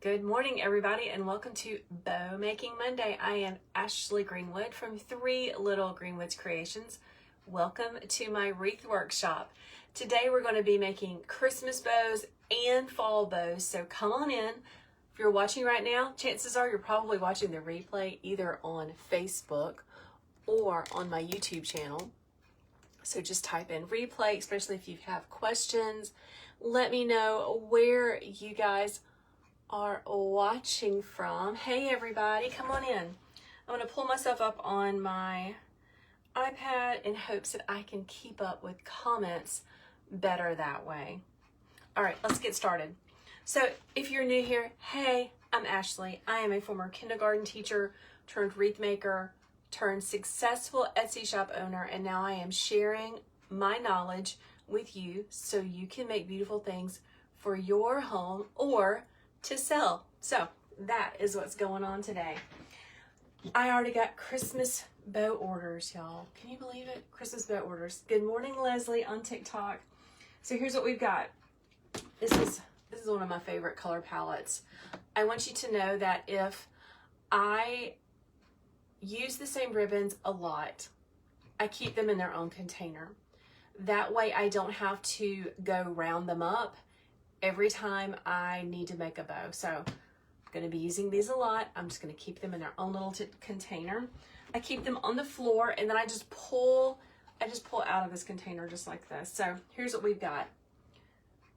Good morning, everybody, and welcome to Bow Making Monday. I am Ashley Greenwood from Little Greenwoods Creations. Welcome to my wreath workshop. Today we're going to be making Christmas bows and fall bows, so come on in. If you're watching right now, chances are you're probably watching the replay either on Facebook or on my YouTube channel. So just type in replay, especially if you have questions. Let me know where you guys are watching from. Hey everybody, come on in. I'm going to pull myself up on my iPad in hopes that I can keep up with comments better that way. All right, let's get started. So if you're new here, hey, I'm Ashley. I am a former kindergarten teacher turned wreath maker turned successful Etsy shop owner, and now I am sharing my knowledge with you so you can make beautiful things for your home or to sell. So that is what's going on today. I already got Christmas bow orders, y'all. Can you believe it? Christmas bow orders. Good morning, Leslie on TikTok. So here's what we've got. This is one of my favorite color palettes. I want you to know that if I use the same ribbons a lot, I keep them in their own container. That way I don't have to go round them up every time I need to make a bow. So I'm going to be using these a lot. I'm just going to keep them in their own little container. I keep them on the floor, and then I just pull out of this container just like this. So here's what we've got.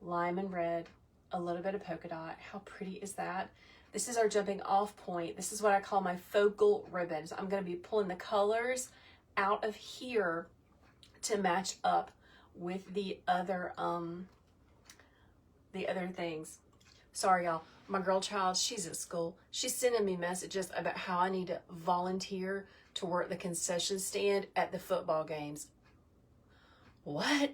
Lime and red, a little bit of polka dot. How pretty is that? This is our jumping off point. This is what I call my focal ribbon. So I'm going to be pulling the colors out of here to match up with the other things. Sorry, y'all. My girl child, she's at school. She's sending me messages about how I need to volunteer to work the concession stand at the football games. What?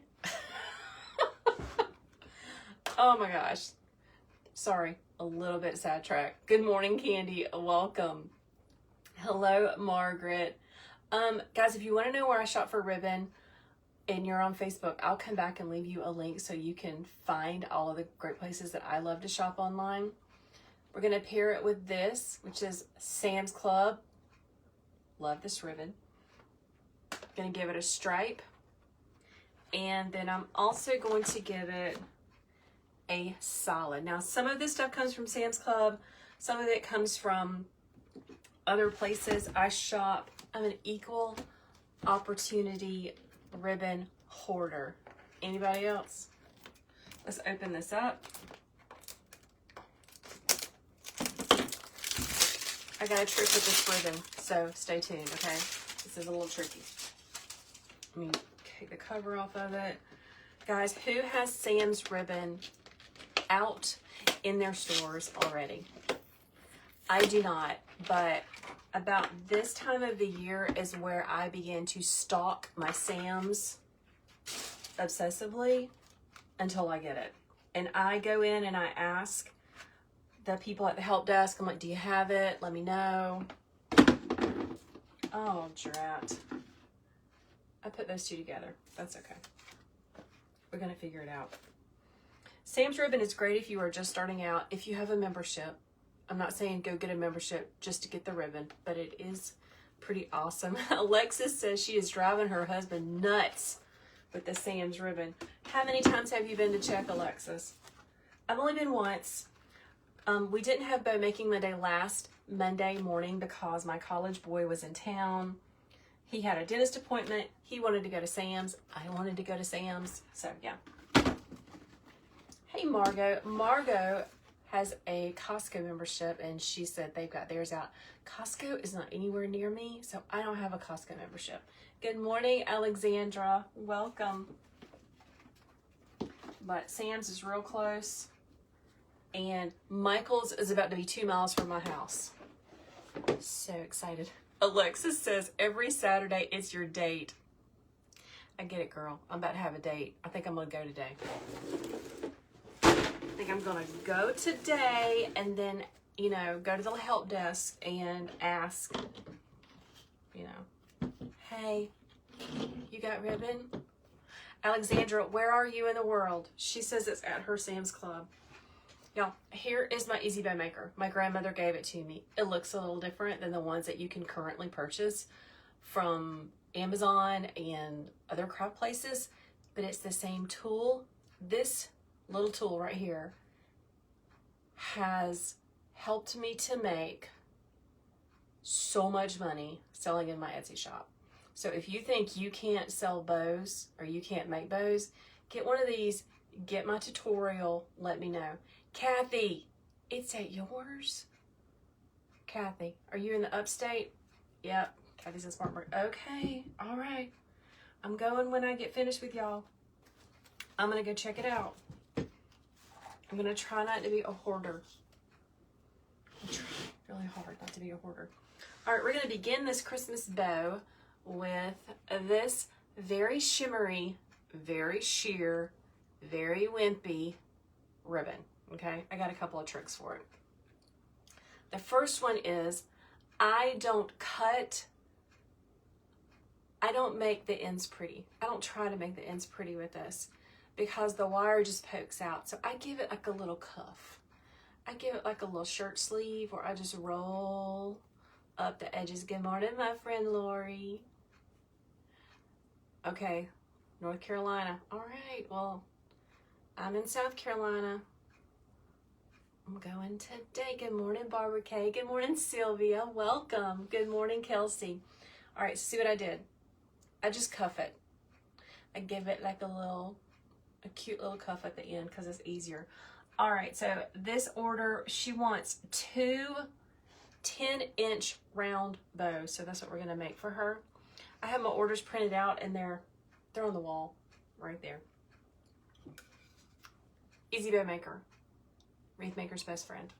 Oh my gosh. Sorry, a little bit sidetracked. Good morning, Candy. Welcome. Hello, Margaret. Guys, if you want to know where I shop for ribbon and you're on Facebook, I'll come back and leave you a link so you can find all of the great places that I love to shop online. We're going to pair it with this, which is Sam's Club. Love this ribbon. Going to give it a stripe. And then I'm also going to give it a solid. Now, some of this stuff comes from Sam's Club. Some of it comes from other places I shop. I'm an equal opportunity ribbon hoarder. Anybody else? Let's open this up. I got a trick with this ribbon, so stay tuned, okay? This is a little tricky. Let me take the cover off of it. Guys, who has Sam's ribbon out in their stores already? I do not, but about this time of the year is where I begin to stalk my Sam's obsessively until I get it. And I go in and I ask the people at the help desk, I'm like, do you have it? Let me know. Oh, drat. I put those two together. That's okay. We're going to figure it out. Sam's ribbon is great if you are just starting out. If you have a membership, I'm not saying go get a membership just to get the ribbon, but it is pretty awesome. Alexis says she is driving her husband nuts with the Sam's ribbon. How many times have you been to check, Alexis? I've only been once. We didn't have Bow Making Monday last Monday morning because my college boy was in town. He had a dentist appointment. He wanted to go to Sam's. I wanted to go to Sam's. So, yeah. Hey, Margot. Margot has a Costco membership, and she said they've got theirs out. Costco is not anywhere near me, so I don't have a Costco membership. Good morning, Alexandra. Welcome. But Sam's is real close, and Michael's is about to be 2 miles from my house. So excited. Alexis says every Saturday it's your date. I get it, girl. I'm about to have a date. I think I'm going to go today. I think I'm going to go today and then, you know, go to the help desk and ask, you know, hey, you got ribbon? Alexandra, where are you in the world? She says it's at her Sam's Club. Y'all, here is my Easy Bow Maker. My grandmother gave it to me. It looks a little different than the ones that you can currently purchase from Amazon and other craft places, but it's the same tool. This little tool right here has helped me to make so much money selling in my Etsy shop. So if you think you can't sell bows or you can't make bows, get one of these, get my tutorial, let me know. Kathy, it's at yours? Kathy, are you in the upstate? Yep, Kathy's in Spartanburg. Okay, all right. I'm going when I get finished with y'all. I'm gonna go check it out. I'm gonna try not to be a hoarder. I'm trying really hard not to be a hoarder. All right, we're gonna begin this Christmas bow with this very shimmery, very sheer, very wimpy ribbon, okay? I got a couple of tricks for it. The first one is I don't make the ends pretty. I don't try to make the ends pretty with this because the wire just pokes out. So I give it like a little cuff. I give it like a little shirt sleeve where I just roll up the edges. Good morning, my friend Lori. Okay, North Carolina. All right, well, I'm in South Carolina. I'm going today. Good morning, Barbara Kay. Good morning, Sylvia. Welcome. Good morning, Kelsey. All right, so see what I did. I just cuff it. I give it like a cute little cuff at the end because it's easier. All right, so this order, she wants 2 10-inch round bows. So that's what we're gonna make for her. I have my orders printed out and they're on the wall right there. Easy Bow Maker, Wreath Maker's best friend.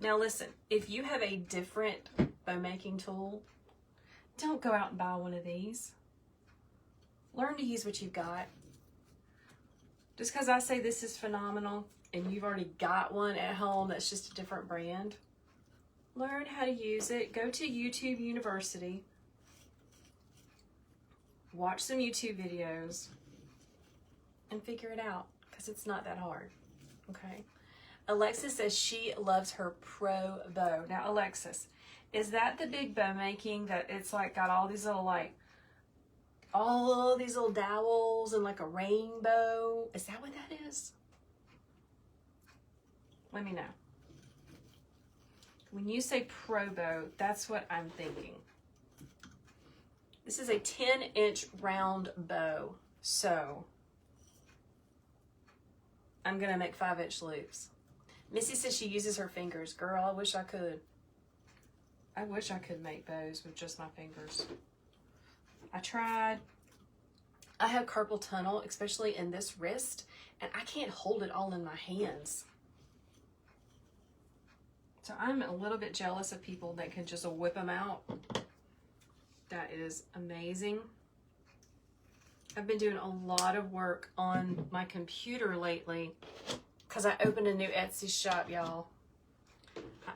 Now listen, if you have a different bow making tool, don't go out and buy one of these. Learn to use what you've got. Just because I say this is phenomenal and you've already got one at home that's just a different brand, learn how to use it. Go to YouTube University. Watch some YouTube videos and figure it out because it's not that hard, okay? Alexis says she loves her Pro Bow. Now, Alexis, is that the big bow making that it's like got all these little all these little dowels and like a rainbow? Is that what that is? Let me know. When you say Pro Bow, that's what I'm thinking. This is a 10-inch round bow, so I'm gonna make 5-inch loops. Missy says she uses her fingers. Girl, I wish I could. I wish I could make bows with just my fingers. I tried. I have carpal tunnel, especially in this wrist, and I can't hold it all in my hands. So I'm a little bit jealous of people that can just whip them out. That is amazing. I've been doing a lot of work on my computer lately because I opened a new Etsy shop, y'all.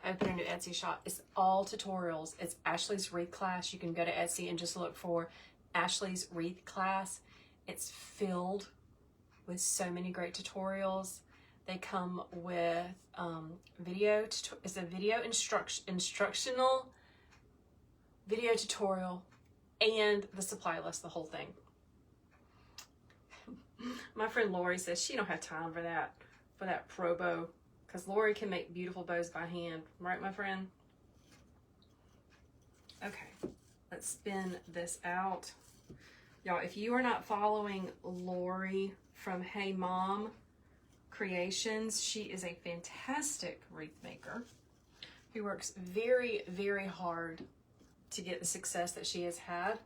I opened a new Etsy shop. It's all tutorials. It's Ashley's Wreath Class. You can go to Etsy and just look for Ashley's Wreath Class. It's filled with so many great tutorials. They come with it's a video instructional video tutorial and the supply list, the whole thing. My friend Lori says she don't have time for that Pro Bow because Lori can make beautiful bows by hand, right, my friend? Okay, let's spin this out. Y'all, if you are not following Lori from Hey Mom Creations, she is a fantastic wreath maker who works very, very hard to get the success that she has had.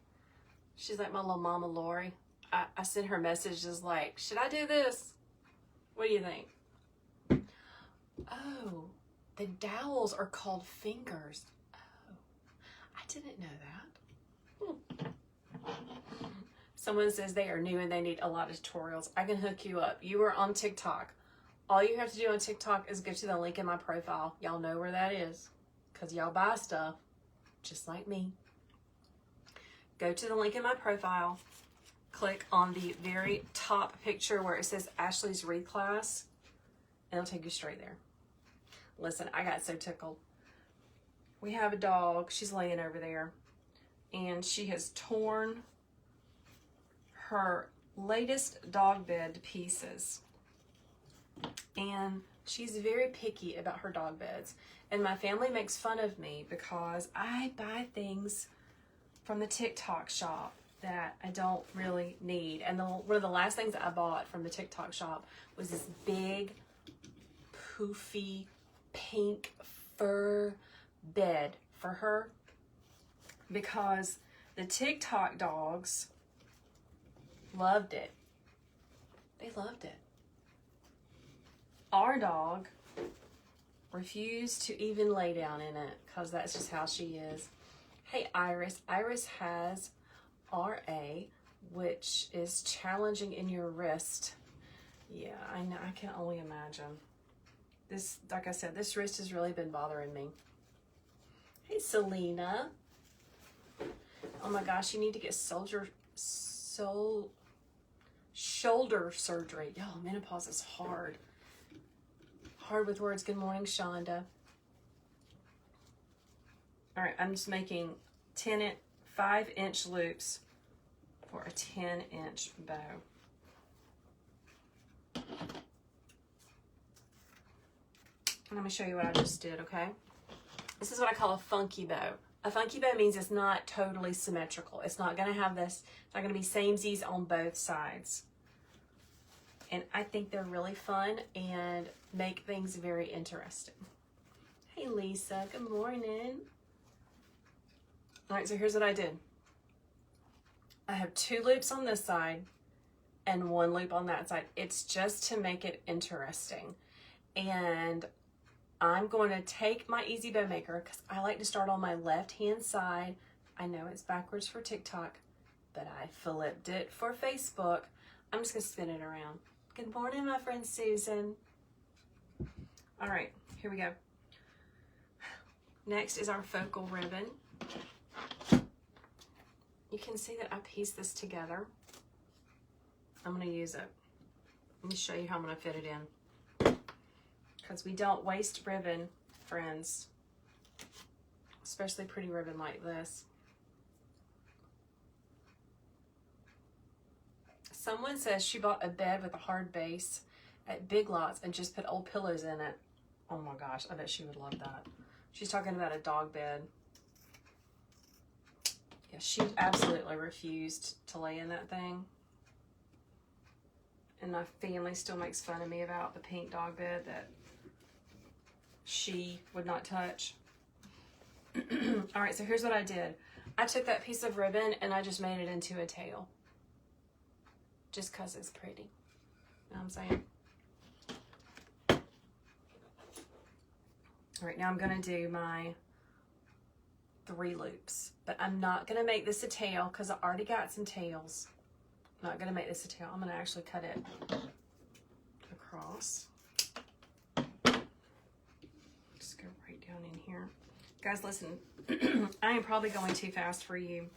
She's like my little mama Lori. I sent her messages like, should I do this? What do you think? Oh, the dowels are called fingers. Oh, I didn't know that. Someone says they are new and they need a lot of tutorials. I can hook you up. You are on TikTok. All you have to do on TikTok is go to the link in my profile. Y'all know where that is because y'all buy stuff just like me. Go to the link in my profile. Click on the very top picture where it says Ashley's Wreath Class. And it'll take you straight there. Listen, I got so tickled. We have a dog. She's laying over there. And she has torn her latest dog bed to pieces. And she's very picky about her dog beds. And my family makes fun of me because I buy things from the TikTok shop that I don't really need. And one of the last things I bought from the TikTok shop was this big, poofy, pink fur bed for her, because the TikTok dogs loved it. They loved it. Our dog refused to even lay down in it because that's just how she is. Hey, Iris. Iris has RA, which is challenging in your wrist. Yeah, I know. I can only imagine. This, like I said, this wrist has really been bothering me. Hey, Selena. Oh my gosh, you need to get shoulder surgery. Y'all, menopause is hard. Hard with words. Good morning, Shonda. All right, I'm just making 5-inch loops for a 10-inch bow. And let me show you what I just did, okay? This is what I call a funky bow. A funky bow means it's not totally symmetrical. It's not going to have this, it's not going to be samesies on both sides. And I think they're really fun and make things very interesting. Hey, Lisa, good morning. All right, so here's what I did. I have 2 loops on this side and 1 loop on that side. It's just to make it interesting. And I'm going to take my Easy Bow Maker, because I like to start on my left-hand side. I know it's backwards for TikTok, but I flipped it for Facebook. I'm just going to spin it around. Good morning, my friend Susan. All right, here we go. Next is our focal ribbon. You can see that I pieced this together. I'm going to use it. Let me show you how I'm going to fit it in. Because we don't waste ribbon, friends. Especially pretty ribbon like this. Someone says she bought a bed with a hard base at Big Lots and just put old pillows in it. Oh my gosh, I bet she would love that. She's talking about a dog bed. Yeah, she absolutely refused to lay in that thing. And my family still makes fun of me about the pink dog bed that she would not touch. All right, so here's what I did. I took that piece of ribbon and I just made it into a tail. Just because it's pretty. You know what I'm saying? All right, now I'm going to do my 3 loops. But I'm not going to make this a tail because I already got some tails. I'm not going to make this a tail. I'm going to actually cut it across. Just go right down in here. Guys, listen. I am probably going too fast for you.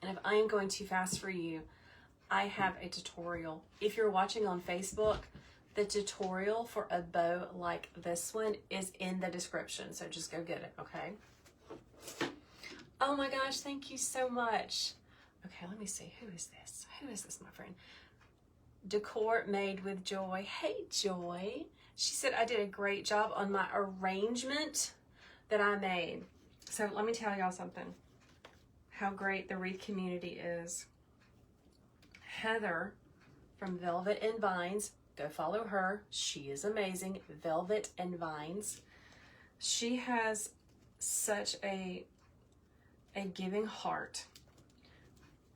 And if I am going too fast for you, I have a tutorial. If you're watching on Facebook, the tutorial for a bow like this one is in the description. So just go get it, okay? Oh my gosh, thank you so much. Okay, let me see. Who is this? Who is this, my friend? Decor Made with Joy. Hey, Joy. She said I did a great job on my arrangement that I made. So let me tell y'all something. How great the wreath community is. Heather from Velvet and Vines. Go follow her. She is amazing. Velvet and Vines. She has such a giving heart.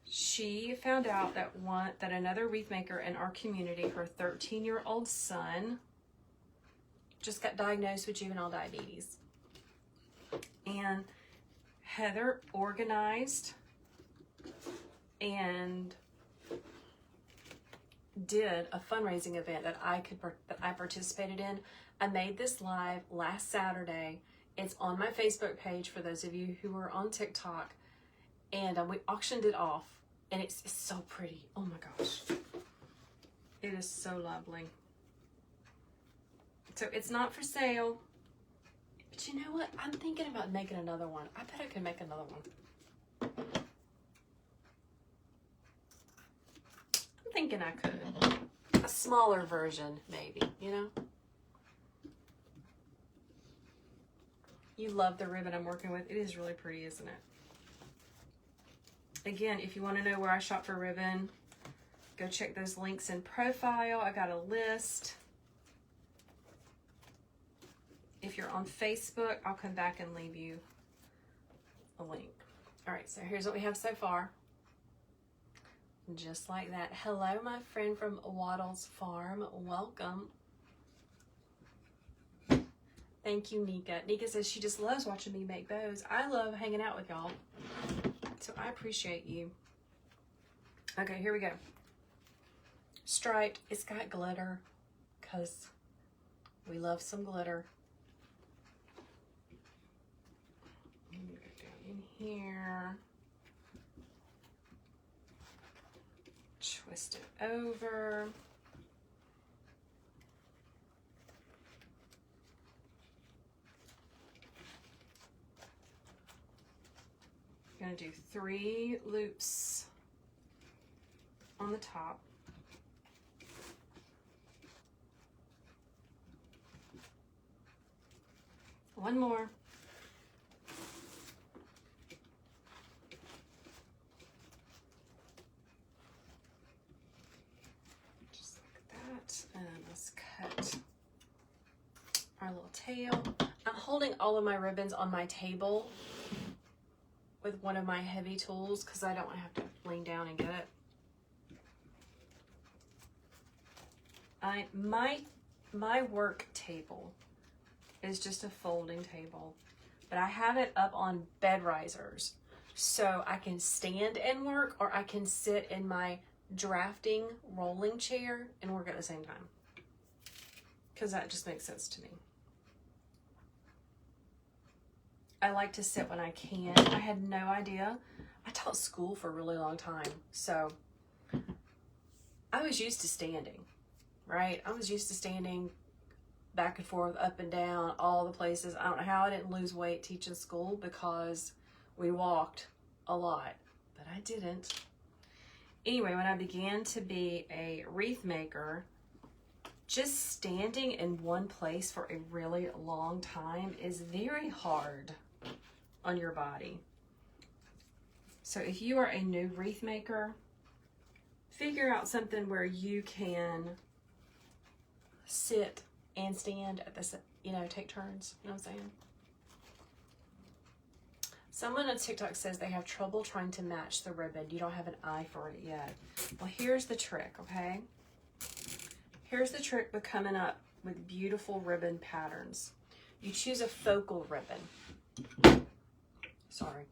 She found out that another wreath maker in our community, her 13-year-old son, just got diagnosed with juvenile diabetes. And Heather organized and did a fundraising event that I participated in. I made this live last Saturday. It's on my Facebook page for those of you who are on TikTok, and we auctioned it off, and it's so pretty. Oh my gosh, it is so lovely. So it's not for sale. But you know what? I'm thinking about making another one. I bet I could make another one. I'm thinking I could. A smaller version, maybe, you know? You love the ribbon I'm working with. It is really pretty, isn't it? Again, if you want to know where I shop for ribbon, go check those links in profile. I got a list. If you're on Facebook, I'll come back and leave you a link. All right, so here's what we have so far. Just like that. Hello, my friend from Waddles Farm. Welcome. Thank you, Nika. Nika says she just loves watching me make bows. I love hanging out with y'all. So I appreciate you. Okay, here we go. Striped. It's got glitter because we love some glitter. I'm gonna go down in here. Twist it over. I'm going to do 3 loops on the top. One more. Just like that. And let's cut our little tail. I'm holding all of my ribbons on my table with one of my heavy tools because I don't want to have to lean down and get it. My work table is just a folding table, but I have it up on bed risers so I can stand and work, or I can sit in my drafting rolling chair and work at the same time, because that just makes sense to me. I like to sit when I can. I had no idea. I taught school for a really long time, so I was used to standing, right? I was used to standing back and forth, up and down, all the places. I don't know how I didn't lose weight teaching school, because we walked a lot, but I didn't. Anyway, when I began to be a wreath maker, just standing in one place for a really long time is very hard on your body. So if you are a new wreath maker, figure out something where you can sit and stand at the, you know, take turns. You know what I'm saying? Someone on TikTok says they have trouble trying to match the ribbon. You don't have an eye for it yet. Well, here's the trick, okay? Here's the trick with coming up with beautiful ribbon patterns. You choose a focal ribbon. Sorry.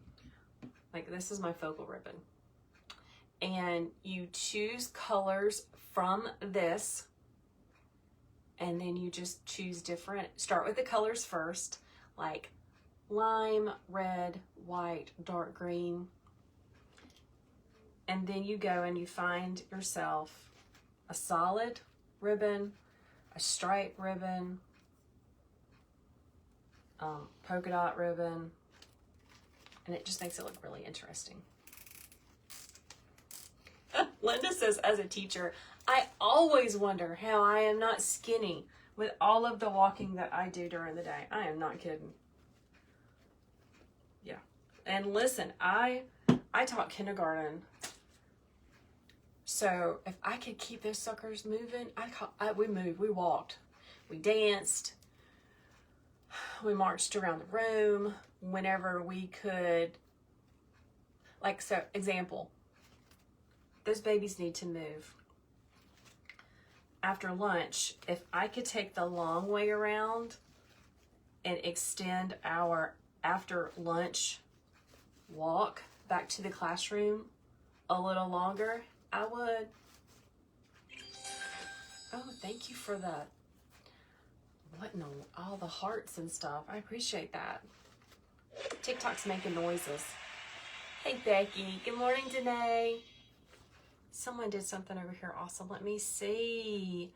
Like, this is my focal ribbon. And you choose colors from this, and then you just choose different. Start with the colors first, like lime, red, white, dark green. And then you go and you find yourself a solid ribbon, a stripe ribbon, polka dot ribbon, and it just makes it look really interesting. Linda says, as a teacher, I always wonder how I am not skinny with all of the walking that I do during the day. I am not kidding. Yeah. And listen, I taught kindergarten. So if I could keep those suckers moving, we moved, we walked, we danced, we marched around the room whenever we could. Like, so example, those babies need to move. After lunch, if I could take the long way around and extend our after lunch walk back to the classroom a little longer, I would. Oh, thank you for the, what in all the hearts and stuff. I appreciate that. TikTok's making noises. Hey, Becky. Good morning, Danae. Someone did something over here awesome. Let me see.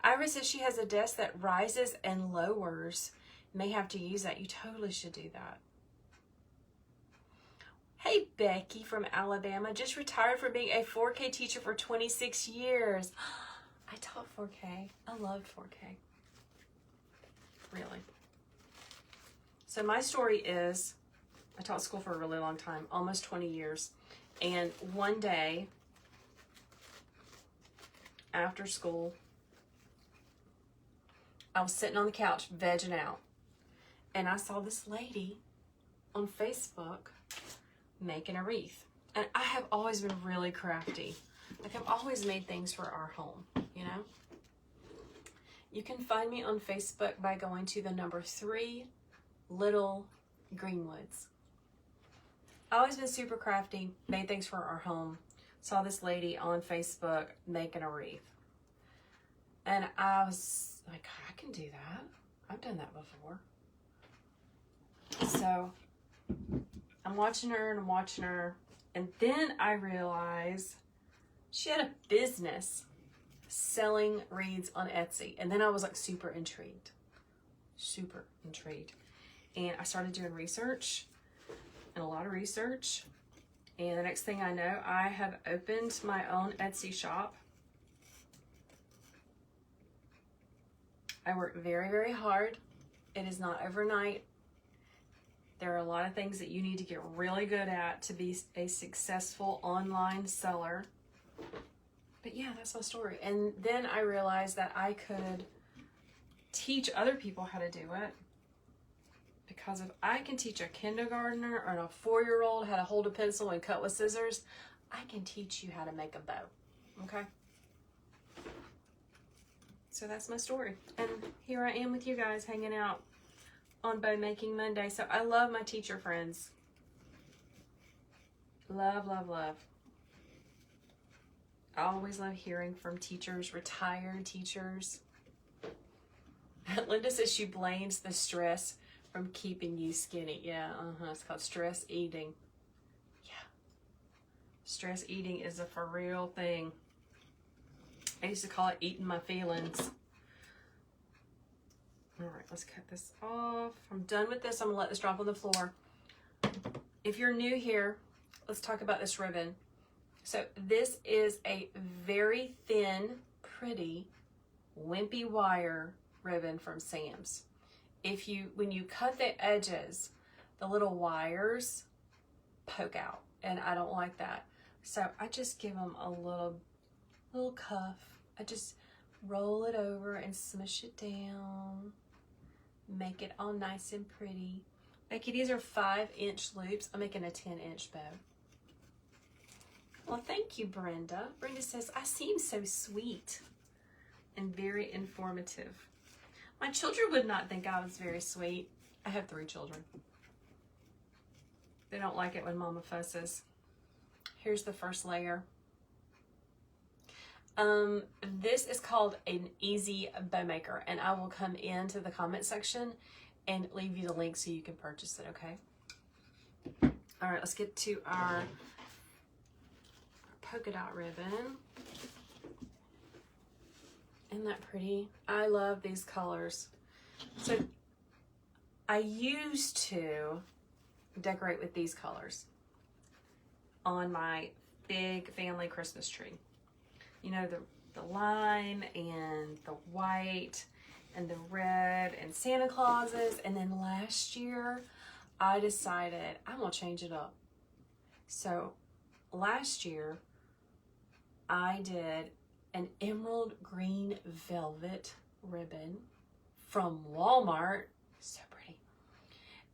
Ira says she has a desk that rises and lowers. May have to use that. You totally should do that. Hey, Becky from Alabama. Just retired from being a 4K teacher for 26 years. I taught 4K. I loved 4K. Really. So my story is, I taught school for a really long time, almost 20 years. And one day, after school, I was sitting on the couch vegging out. And I saw this lady on Facebook making a wreath. And I have always been really crafty. Like, I've always made things for our home, you know? You can find me on Facebook by going to the number 3 Little Greenwoods. I've always been super crafty, made things for our home. Saw this lady on Facebook making a wreath. And I was like, I can do that. I've done that before. So I'm watching her and I'm watching her. And then I realized she had a business selling wreaths on Etsy. And then I was like super intrigued. Super intrigued. And I started doing research and a lot of research. And the next thing I know, I have opened my own Etsy shop. I work very, very hard. It is not overnight. There are a lot of things that you need to get really good at to be a successful online seller. But yeah, that's my story. And then I realized that I could teach other people how to do it. Because if I can teach a kindergartner or a 4-year-old how to hold a pencil and cut with scissors, I can teach you how to make a bow. Okay? So that's my story. And here I am with you guys hanging out on Bow Making Monday. So I love my teacher friends. Love, love, love. I always love hearing from teachers, retired teachers. Linda says she blames the stress from keeping you skinny. Yeah, it's called stress eating. Yeah. Stress eating is a for real thing. I used to call it eating my feelings. All right, let's cut this off. I'm done with this. I'm gonna let this drop on the floor. If you're new here, let's talk about this ribbon. So this is a very thin, pretty, wimpy wire ribbon from Sam's. When you cut the edges, the little wires poke out, and I don't like that. So I just give them a little cuff. I just roll it over and smush it down. Make it all nice and pretty. Becky, these are 5-inch loops. I'm making a 10-inch bow. Well, thank you, Brenda. Brenda says, I seem so sweet and very informative. My children would not think I was very sweet. I have 3 children. They don't like it when Mama fusses. Here's the first layer. This is called an easy bow maker, and I will come into the comment section and leave you the link so you can purchase it, okay? All right, let's get to our polka dot ribbon. Isn't that pretty? I love these colors. So I used to decorate with these colors on my big family Christmas tree. You know, the lime and the white and the red and Santa Clauses. And then last year, I decided I'm gonna change it up. So last year, I did an emerald green velvet ribbon from Walmart. So pretty.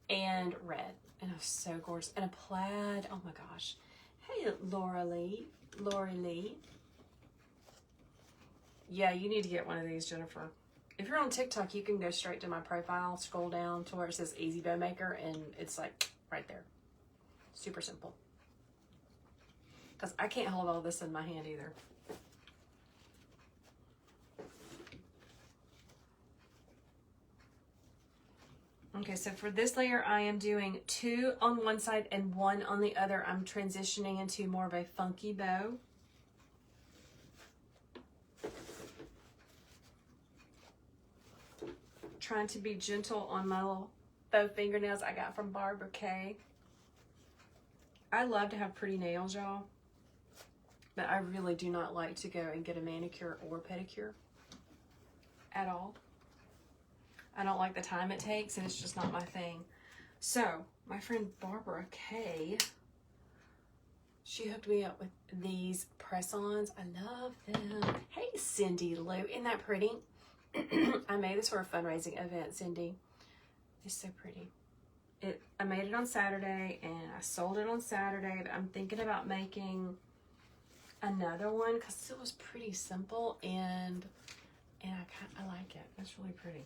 And red. And it was so gorgeous. And a plaid. Oh my gosh. Hey, Lori Lee. Yeah, you need to get one of these, Jennifer. If you're on TikTok, you can go straight to my profile, scroll down to where it says Easy Bow Maker, and it's like right there. Super simple. Because I can't hold all this in my hand either. Okay, so for this layer, I am doing 2 on one side and 1 on the other. I'm transitioning into more of a funky bow. trying to be gentle on my little faux fingernails I got from Barbara Kay. I love to have pretty nails, y'all, but I really do not like to go and get a manicure or pedicure at all. I don't like the time it takes, and it's just not my thing. So my friend Barbara Kay, she hooked me up with these press-ons. I love them. Hey, Cindy Lou, isn't that pretty? I made this for a fundraising event, Cindy. It's so pretty. I made it on Saturday and I sold it on Saturday, but I'm thinking about making another one because it was pretty simple and I like it. It's really pretty.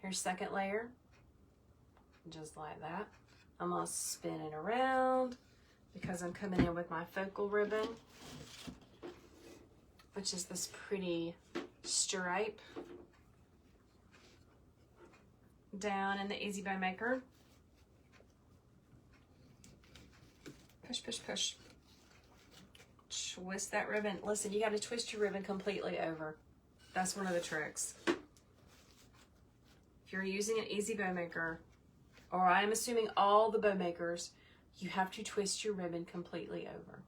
Here's second layer, just like that. I'm gonna spin it around because I'm coming in with my focal ribbon, which is this pretty stripe down in the Easy Bow Maker. Push, push, push. Twist that ribbon. Listen, you got to twist your ribbon completely over. That's one of the tricks. If you're using an Easy Bow Maker, or I'm assuming all the bow makers, you have to twist your ribbon completely over.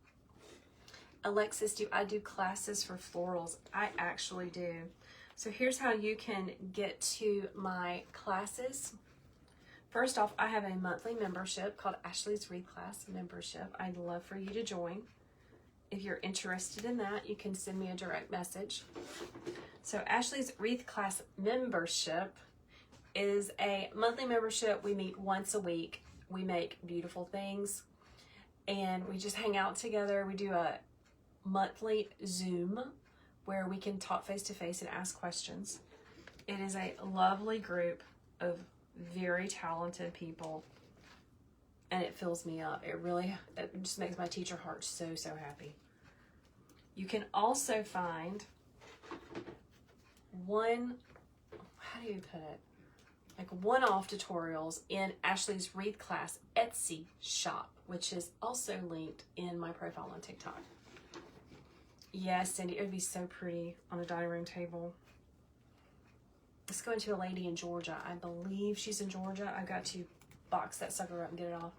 Alexis, do I do classes for florals? I actually do. So here's how you can get to my classes. First off, I have a monthly membership called Ashley's Wreath Class Membership. I'd love for you to join. If you're interested in that, you can send me a direct message. So Ashley's Wreath Class Membership is a monthly membership. We meet once a week. We make beautiful things and we just hang out together. We do a monthly Zoom where we can talk face to face and ask questions. It is a lovely group of very talented people and it fills me up. It just makes my teacher heart so happy. You can also find how do you put it? Like one-off tutorials in Ashley's Wreath Class Etsy shop, which is also linked in my profile on TikTok. Yes, Cindy, it would be so pretty on a dining room table. Let's go into a lady in Georgia. I believe she's in Georgia. I've got to box that sucker up and get it off.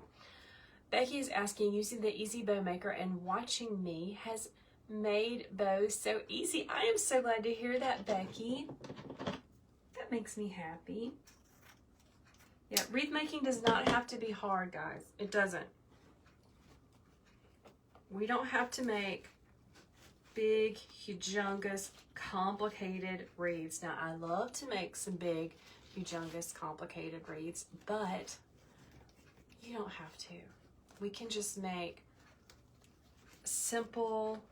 Becky is asking, using the Easy Bow Maker and watching me has made bows so easy. I am so glad to hear that, Becky. That makes me happy. Yeah, wreath making does not have to be hard, guys. It doesn't. We don't have to make big, humongous, complicated wreaths. Now, I love to make some big, humongous, complicated wreaths, but you don't have to. We can just make simple,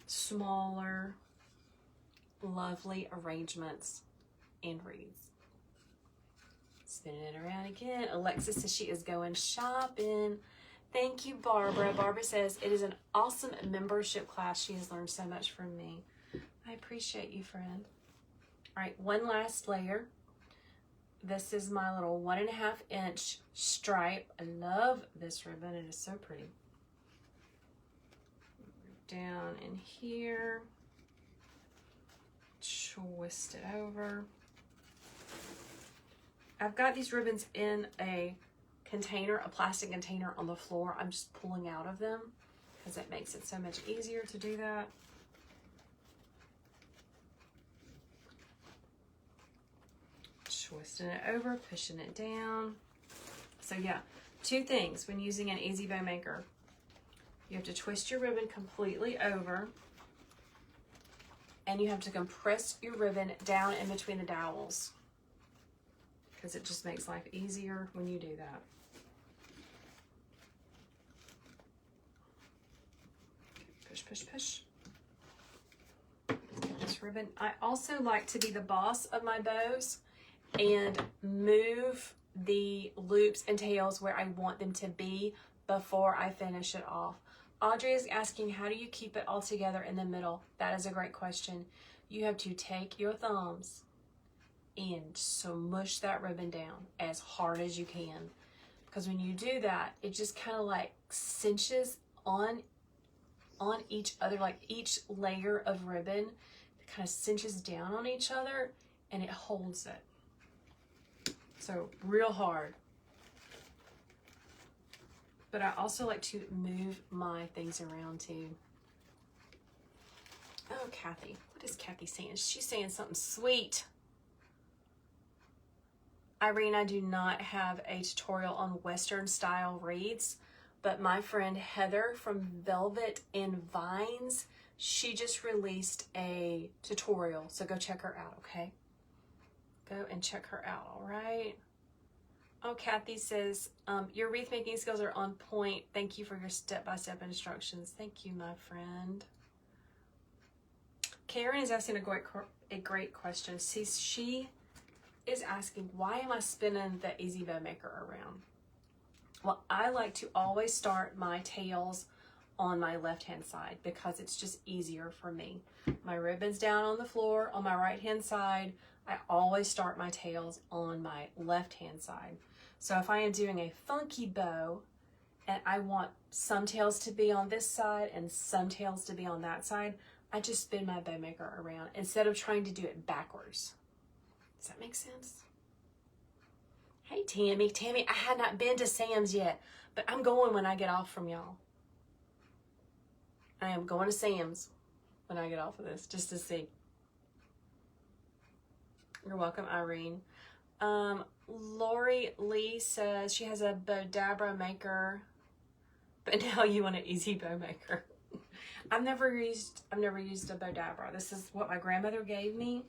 smaller, lovely arrangements and wreaths. Spinning it around again. Alexis says she is going shopping. Thank you, Barbara. Barbara says, it is an awesome membership class. She has learned so much from me. I appreciate you, friend. All right, one last layer. This is my little 1.5 inch stripe. I love this ribbon. It is so pretty. Down in here. Twist it over. I've got these ribbons in a container, a plastic container on the floor. I'm just pulling out of them because it makes it so much easier to do that. Twisting it over, pushing it down. So yeah, two things when using an Easy Bow Maker. You have to twist your ribbon completely over and you have to compress your ribbon down in between the dowels because it just makes life easier when you do that. Push, push, push. Get this ribbon. I also like to be the boss of my bows and move the loops and tails where I want them to be before I finish it off. Audrey is asking, how do you keep it all together in the middle? That is a great question. You have to take your thumbs and smush that ribbon down as hard as you can. Because when you do that, it just kind of like cinches on each other, like each layer of ribbon kind of cinches down on each other and it holds it. So real hard. But I also like to move my things around too. Oh, Kathy. What is Kathy saying? She's saying something sweet. Irene, I do not have a tutorial on Western style wreaths, but my friend Heather from Velvet and Vines, she just released a tutorial. So go check her out, okay? Go and check her out, all right? Oh, Kathy says, your wreath making skills are on point. Thank you for your step-by-step instructions. Thank you, my friend. Karen is asking a great question. See, she is asking, why am I spinning the Easy Bow Maker around? Well, I like to always start my tails on my left-hand side because it's just easier for me. My ribbon's down on the floor on my right-hand side. I always start my tails on my left-hand side. So if I am doing a funky bow and I want some tails to be on this side and some tails to be on that side, I just spin my bow maker around instead of trying to do it backwards. Does that make sense? Hey, Tammy. Tammy, I had not been to Sam's yet, but I'm going when I get off from y'all. I am going to Sam's when I get off of this, just to see. You're welcome, Irene. Lori Lee says she has a Bodabra maker, but now you want an Easy Bow Maker. I've never used a Bodabra. This is what my grandmother gave me.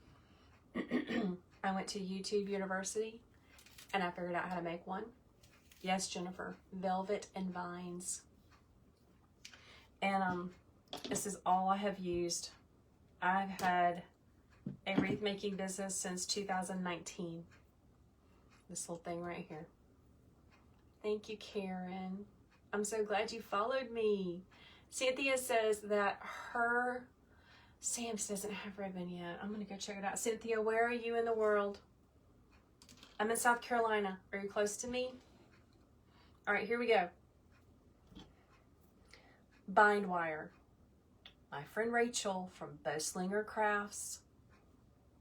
I went to YouTube University and I figured out how to make one. Yes, Jennifer, Velvet and Vines. And this is all I have used. I've had a wreath making business since 2019. This little thing right here. Thank you, Karen. I'm so glad you followed me. Cynthia says that her Sam's doesn't have ribbon yet. I'm gonna go check it out. Cynthia, where are you in the world? I'm in South Carolina. Are you close to me? All right, here we go. Bind wire. My friend Rachel from Bowslinger Crafts,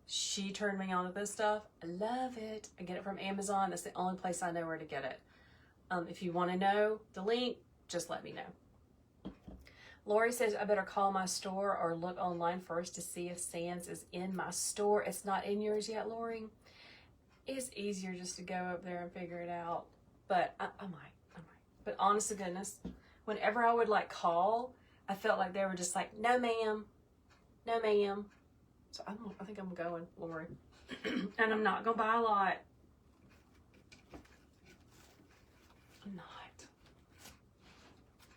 she turned me on to this stuff. I love it. I get it from Amazon. That's the only place I know where to get it. If you want to know the link, just let me know. Lori says I better call my store or look online first to see if Sam's is in my store. It's not in yours yet, Lori. It's easier just to go up there and figure it out. But I might. But honest to goodness, whenever I would like call, I felt like they were just like, no ma'am, no ma'am. So I think I'm going, Lori. And I'm not going to buy a lot. I'm not.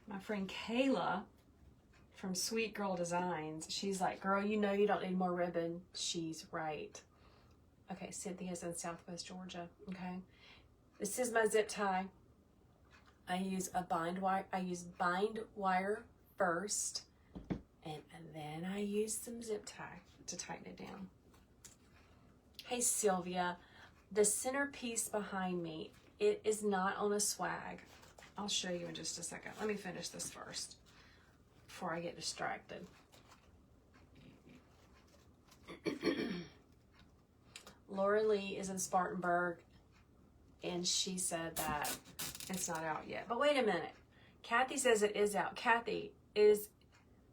My friend Kayla from Sweet Girl Designs, she's like, girl, you know you don't need more ribbon. She's right. Okay, Cynthia's in Southwest Georgia, okay? This is my zip tie. I use a bind wire. I use bind wire first, and then I use some zip tie to tighten it down. Hey Sylvia, the centerpiece behind me, it is not on a swag. I'll show you in just a second. Let me finish this first before I get distracted. Laura Lee is in Spartanburg, and she said that it's not out yet. But wait a minute. Kathy says it is out. Kathy, is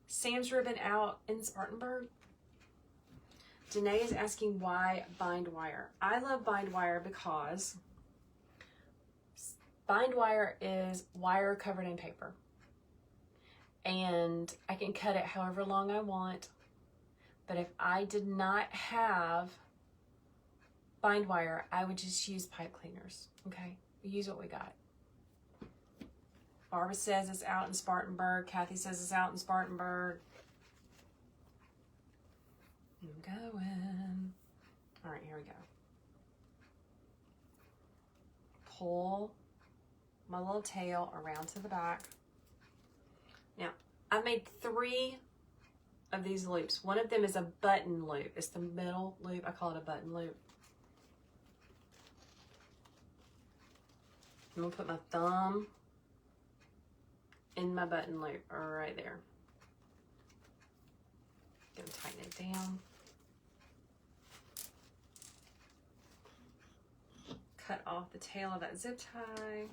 Sam's ribbon out in Spartanburg? Danae is asking why bind wire. I love bind wire because bind wire is wire covered in paper. And I can cut it however long I want. But if I did not have bind wire, I would just use pipe cleaners, okay? We use what we got. Barbara says it's out in Spartanburg. Kathy says it's out in Spartanburg. I'm going. All right, here we go. Pull my little tail around to the back. Now, I've made 3 of these loops. One of them is a button loop. It's the middle loop. I call it a button loop. I'm gonna put my thumb in my button loop right there. Gonna tighten it down. cut off the tail of that zip tie.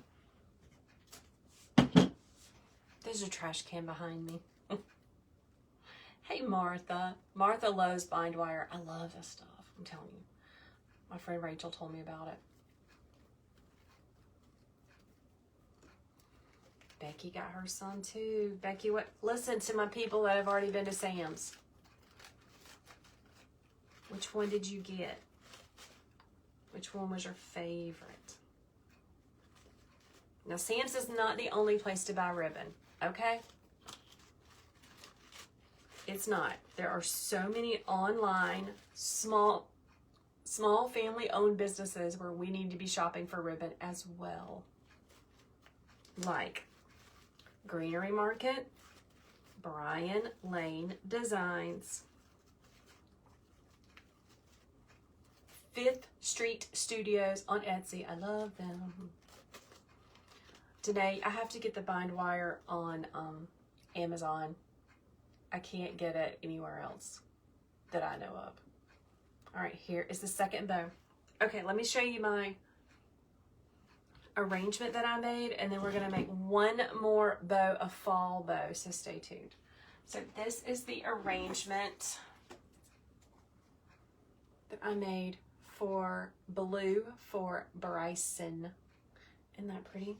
There's a trash can behind me. Hey, Martha. Martha loves bind wire. I love this stuff. I'm telling you. My friend Rachel told me about it. Becky got her some too. Becky, what? Listen to my people that have already been to Sam's. Which one did you get? Which one was your favorite? Now, Sam's is not the only place to buy ribbon, okay? It's not. There are so many online, small family-owned businesses where we need to be shopping for ribbon as well. Like Greenery Market, Brian Lane Designs, 5th Street Studios on Etsy. I love them. Danae, I have to get the bind wire on Amazon. I can't get it anywhere else that I know of. All right, here is the second bow. Okay, let me show you my arrangement that I made, and then we're gonna make one more bow, a fall bow, so stay tuned. So this is the arrangement that I made for Blue for Bryson. Isn't that pretty?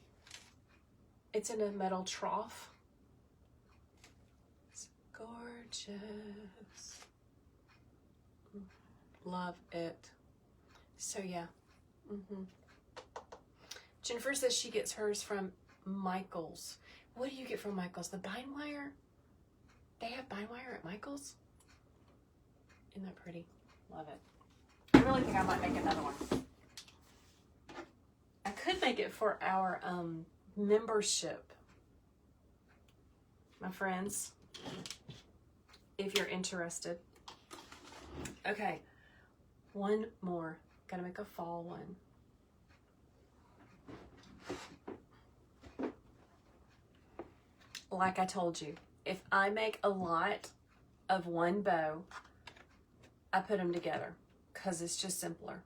It's in a metal trough. It's gorgeous. Love it. So yeah. Jennifer says she gets hers from Michael's. What do you get from Michael's? The bind wire? They have bind wire at Michael's? Isn't that pretty? Love it. I really think I might make another one. I could make it for our membership. My friends, if you're interested. Okay, one more. Gotta make a fall one. Like I told you, if I make a lot of one bow, I put them together because it's just simpler.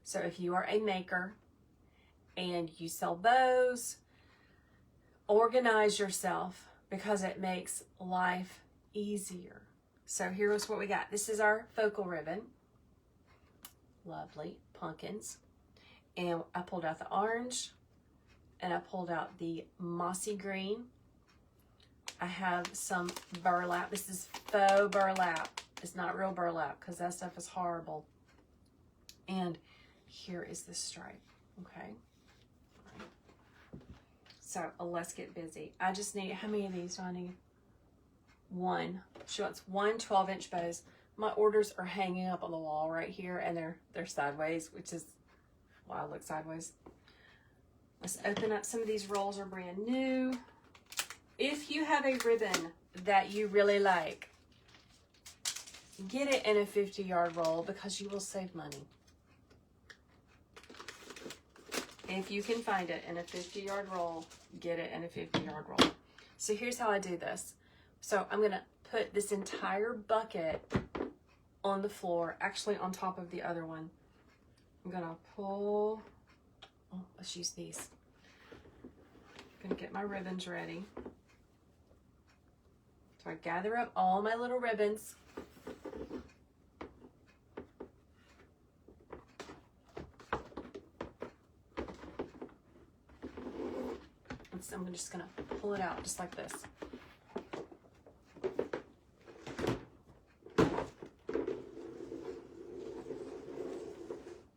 So if you are a maker and you sell bows, organize yourself because it makes life easier. So here's what we got. This is our focal ribbon. Lovely pumpkins. And I pulled out the orange and I pulled out the mossy green. I have some burlap. This is faux burlap. It's not real burlap because that stuff is horrible. And here is the stripe, okay? All right. So let's get busy. I just need, how many of these do I need? One. She wants one 12-inch bows. My orders are hanging up on the wall right here, and they're sideways, which is why I look sideways. Let's open up. Some of these rolls are brand new. If you have a ribbon that you really like, get it in a 50-yard roll because you will save money. If you can find it in a 50-yard roll, get it in a 50-yard roll. So here's how I do this. So I'm gonna put this entire bucket on the floor, actually on top of the other one. I'm gonna pull, oh, let's use these. I'm gonna get my ribbons ready. So I gather up all my little ribbons. And so I'm just gonna pull it out just like this.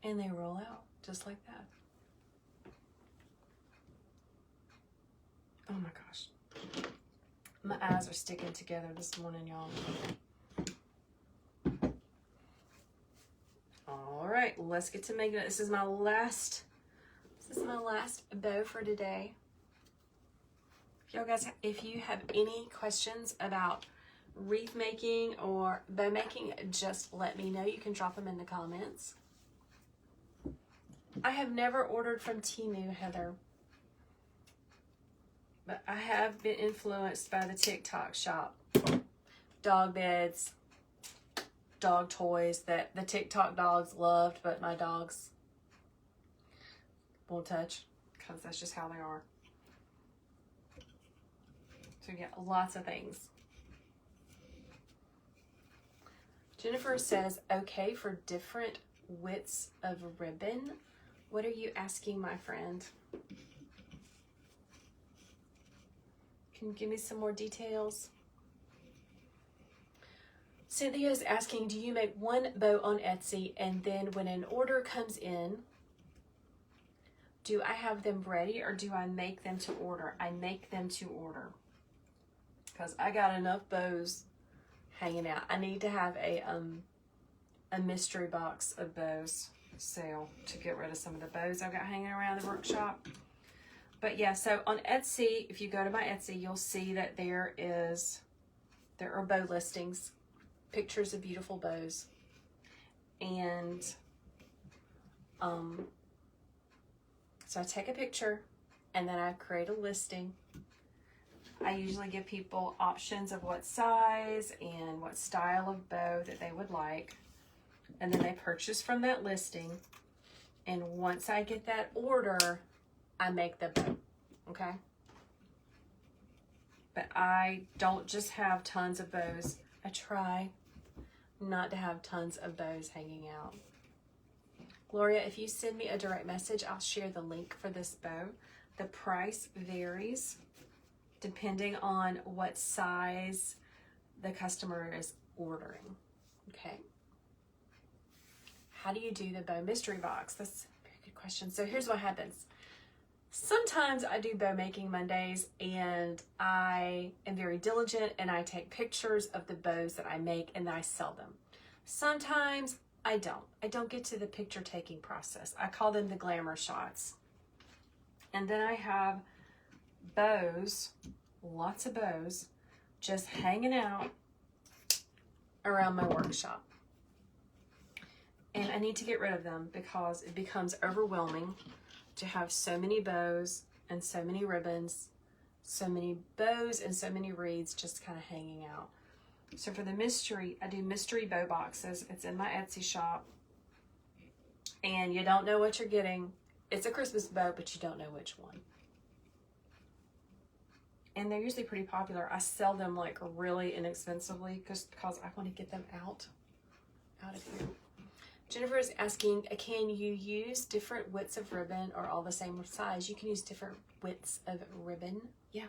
And they roll out just like that. Oh my gosh. My eyes are sticking together this morning, y'all. All right, let's get to making it. This is my last bow for today. Y'all guys, if you have any questions about wreath making or bow making, just let me know. You can drop them in the comments. I have never ordered from Temu, Heather, but I have been influenced by the TikTok shop. Dog beds, dog toys that the TikTok dogs loved, but my dogs won't touch because that's just how they are. So you get lots of things. Jennifer says, okay for different widths of ribbon. What are you asking, my friend? Can you give me some more details? Cynthia is asking, do you make one bow on Etsy and then when an order comes in, do I have them ready or do I make them to order? I make them to order because I got enough bows hanging out. I need to have a mystery box of bows sale to get rid of some of the bows I've got hanging around the workshop. But yeah, so on Etsy, if you go to my Etsy, you'll see that there are bow listings, pictures of beautiful bows, and so I take a picture and then I create a listing. I usually give people options of what size and what style of bow that they would like, and then they purchase from that listing, and once I get that order, I make the bow, okay? But I don't just have tons of bows. I try not to have tons of bows hanging out. Gloria, if you send me a direct message, I'll share the link for this bow. The price varies depending on what size the customer is ordering, okay? How do you do the bow mystery box? That's a very good question. So here's what happens. Sometimes I do bow making Mondays and I am very diligent and I take pictures of the bows that I make and then I sell them. Sometimes I don't. I don't get to the picture taking process. I call them the glamour shots. And then I have bows, lots of bows, just hanging out around my workshop. And I need to get rid of them because it becomes overwhelming to have so many bows and so many ribbons, so many bows and so many wreaths just kind of hanging out. So for the mystery, I do mystery bow boxes. It's in my Etsy shop. And you don't know what you're getting. It's a Christmas bow, but you don't know which one. And they're usually pretty popular. I sell them like really inexpensively just because I want to get them out of here. Jennifer is asking, can you use different widths of ribbon or all the same size? You can use different widths of ribbon. Yeah.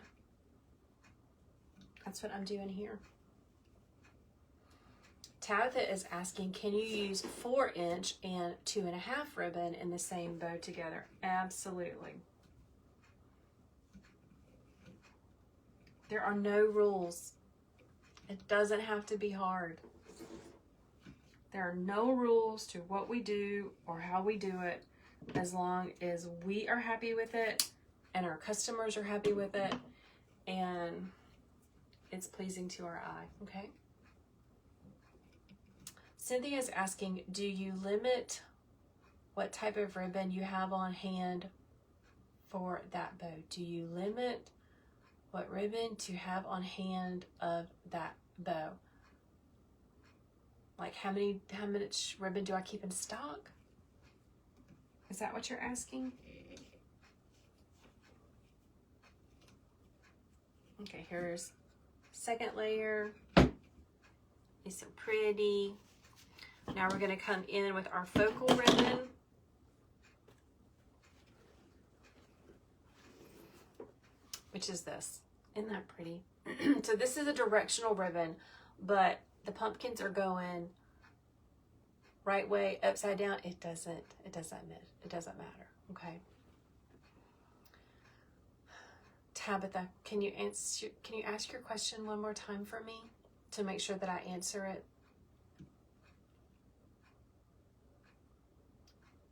That's what I'm doing here. Tabitha is asking, can you use 4-inch and 2.5 ribbon in the same bow together? Absolutely. There are no rules. It doesn't have to be hard. There are no rules to what we do or how we do it as long as we are happy with it and our customers are happy with it and it's pleasing to our eye, okay? Cynthia is asking, do you limit what type of ribbon you have on hand for that bow? Do you limit what ribbon to have on hand of that bow? Like how much ribbon do I keep in stock? Is that what you're asking? Okay, here's second layer. It's so pretty. Now we're going to come in with our focal ribbon. Which is this. Isn't that pretty? So this is a directional ribbon, but the pumpkins are going right way, upside down. It doesn't matter. Okay. Tabitha, can you ask your question one more time for me to make sure that I answer it?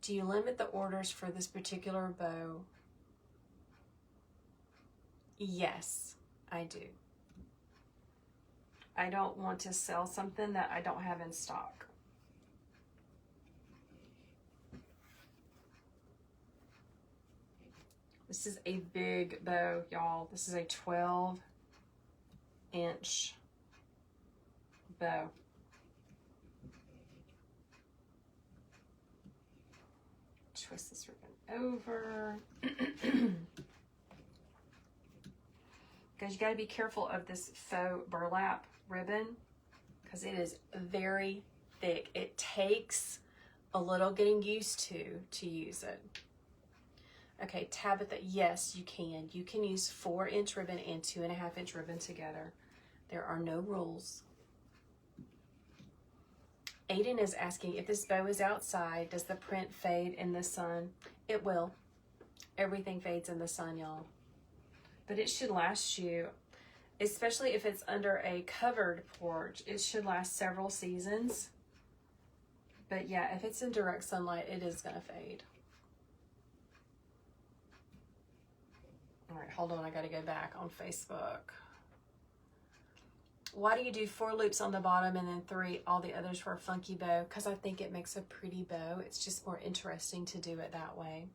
Do you limit the orders for this particular bow? Yes, I do. I don't want to sell something that I don't have in stock. This is a big bow, y'all. This is a 12-inch bow. twist this ribbon over. Because you got to be careful of this faux burlap ribbon because it is very thick. It takes a little getting used to use it. Okay, Tabitha, yes, you can. You can use 4-inch ribbon and 2.5-inch ribbon together. There are no rules. Aiden is asking, if this bow is outside, does the print fade in the sun? It will. Everything fades in the sun, y'all. But it should last you, especially if it's under a covered porch, it should last several seasons. But yeah, if it's in direct sunlight, it is gonna fade. All right, hold on, I gotta go back on Facebook. Why do you do 4 loops on the bottom and then 3, all the others for a funky bow? Because I think it makes a pretty bow. It's just more interesting to do it that way.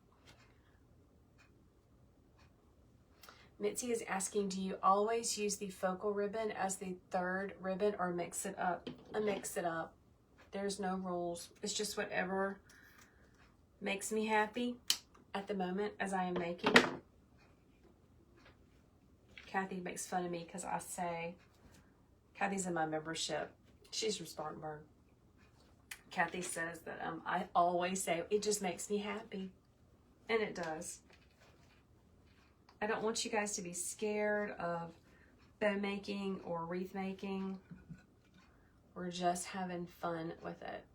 Mitzi is asking, do you always use the focal ribbon as the 3rd ribbon or mix it up? I mix it up. There's no rules. It's just whatever makes me happy at the moment as I am making. Kathy makes fun of me because I say, Kathy's in my membership. She's from Spartanburg. Kathy says that I always say, it just makes me happy. And it does. I don't want you guys to be scared of bow making or wreath making. We're just having fun with it.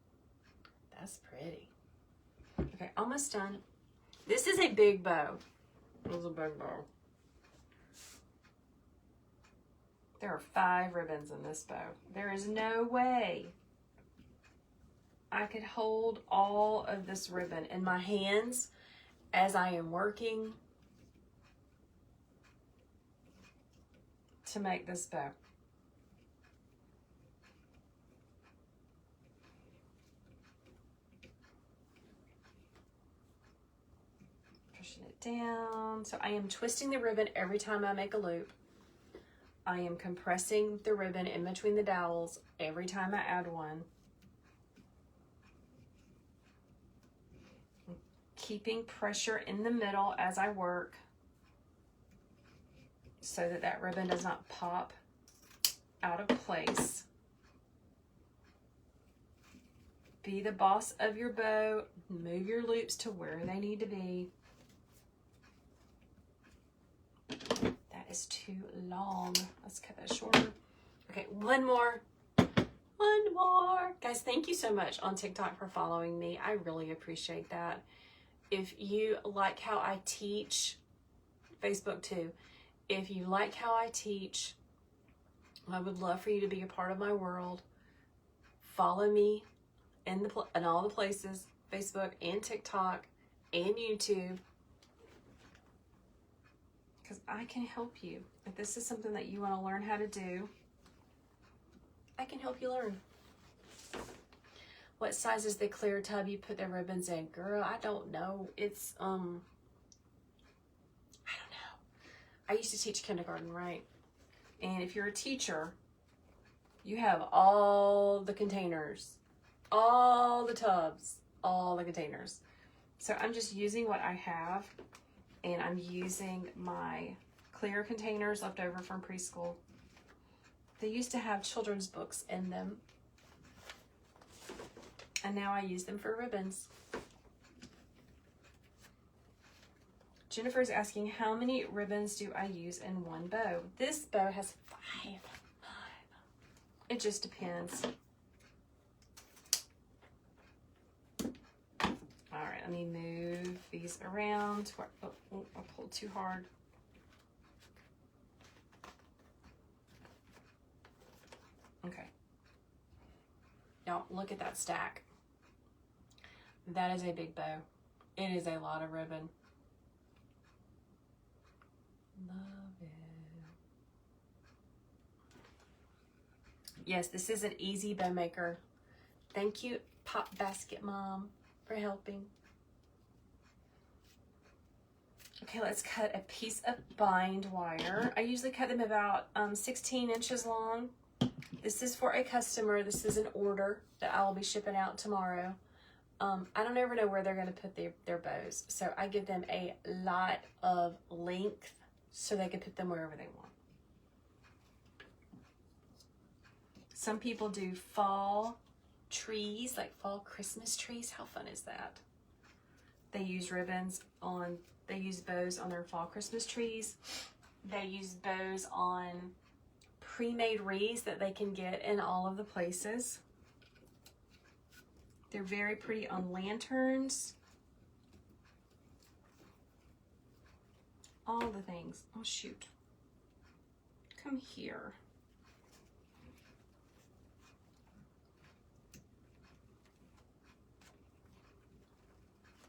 That's pretty. Okay, almost done. This is a big bow. This is a big bow. There are 5 ribbons in this bow. There is no way I could hold all of this ribbon in my hands as I am working to make this bow. Pushing it down. So I am twisting the ribbon every time I make a loop. I am compressing the ribbon in between the dowels every time I add one. Keeping pressure in the middle as I work so that that ribbon does not pop out of place. Be the boss of your bow. Move your loops to where they need to be. That is too long. Let's cut that shorter. Okay, one more. One more. Guys, thank you so much on TikTok for following me. I really appreciate that. If you like how I teach, Facebook too, if you like how I teach, I would love for you to be a part of my world. Follow me in all the places, Facebook and TikTok and YouTube, because I can help you. If this is something that you want to learn how to do, I can help you learn. What size is the clear tub you put the ribbons in? Girl, I don't know. It's, I don't know. I used to teach kindergarten, right? And if you're a teacher, you have all the containers, all the tubs, all the containers. So I'm just using what I have, and I'm using my clear containers left over from preschool. They used to have children's books in them, and now I use them for ribbons. Jennifer's asking, how many ribbons do I use in one bow? This bow has 5. It just depends. All right, let me move these around. Oh, I pulled too hard. Okay. Now, look at that stack. That is a big bow. It is a lot of ribbon. Love it. Yes, this is an easy bow maker. Thank you, Pop Basket Mom, for helping. Okay, let's cut a piece of bind wire. I usually cut them about 16 inches long. This is for a customer. This is an order that I will be shipping out tomorrow. I don't ever know where they're going to put their bows. So I give them a lot of length so they can put them wherever they want. Some people do fall trees, like fall Christmas trees. How fun is that? They use they use bows on their fall Christmas trees. They use bows on pre-made wreaths that they can get in all of the places. They're very pretty on lanterns. All the things. Oh, shoot. Come here.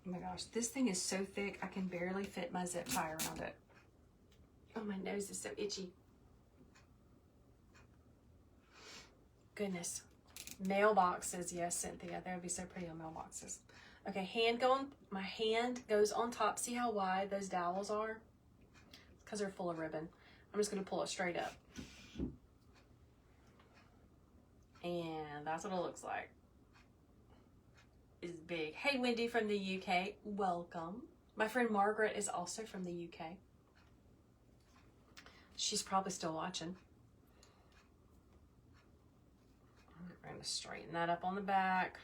Oh my gosh, this thing is so thick, I can barely fit my zip tie around it. Oh, my nose is so itchy. Goodness. Mailboxes, yes, Cynthia. They would be so pretty on mailboxes. Okay, my hand goes on top. See how wide those dowels are? Because they're full of ribbon. I'm just going to pull it straight up. And that's what it looks like. It's big. Hey, Wendy from the UK. Welcome. My friend Margaret is also from the UK. She's probably still watching. I'm going to straighten that up on the back.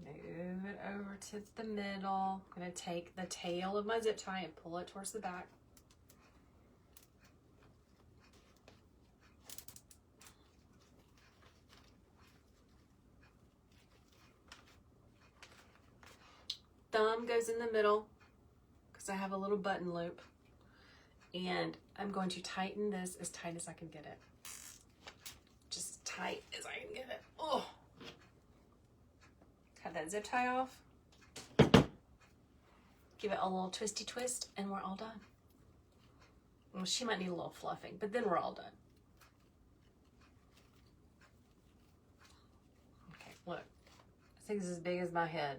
Move it over to the middle. I'm going to take the tail of my zip tie and pull it towards the back. Thumb goes in the middle because I have a little button loop. And I'm going to tighten this as tight as I can get it. Just tight as I can get it. Oh! Cut that zip tie off. Give it a little twisty twist and we're all done. Well, she might need a little fluffing, but then we're all done. Okay, look. I think this is as big as my head.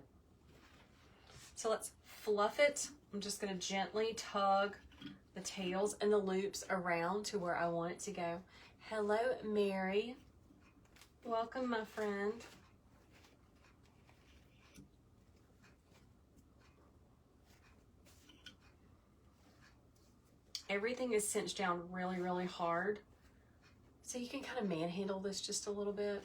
So let's fluff it. I'm just going to gently tug the tails and the loops around to where I want it to go. Hello, Mary. Welcome, my friend. Everything is cinched down really, really hard. So you can kind of manhandle this just a little bit.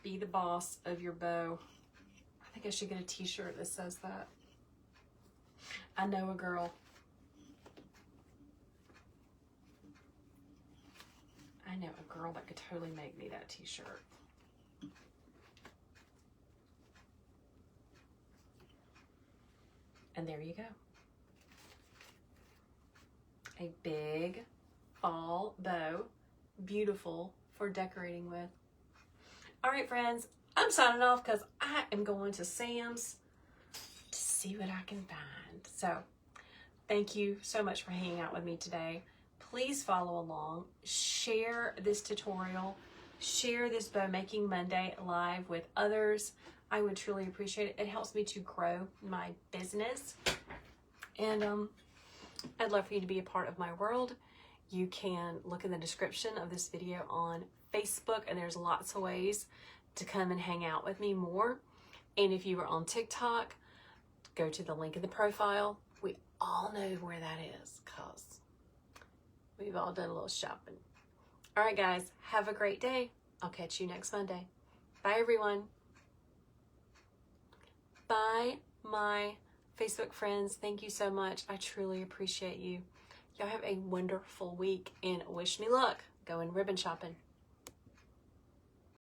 Be the boss of your bow. I think I should get a t-shirt that says that. I know a girl. I know a girl that could totally make me that t-shirt. And there you go. A big fall bow. Beautiful for decorating with. All right, friends. I'm signing off because I am going to Sam's to see what I can find. So, thank you so much for hanging out with me today. Please follow along. Share this tutorial. Share this Bow Making Monday live with others. I would truly appreciate it. It helps me to grow my business. And I'd love for you to be a part of my world. You can look in the description of this video on Facebook, and there's lots of ways to come and hang out with me more. And if you are on TikTok, go to the link in the profile. We all know where that is because we've all done a little shopping. All right, guys, have a great day. I'll catch you next Monday. Bye, everyone. Bye, my Facebook friends. Thank you so much. I truly appreciate you. Y'all have a wonderful week and wish me luck going ribbon shopping.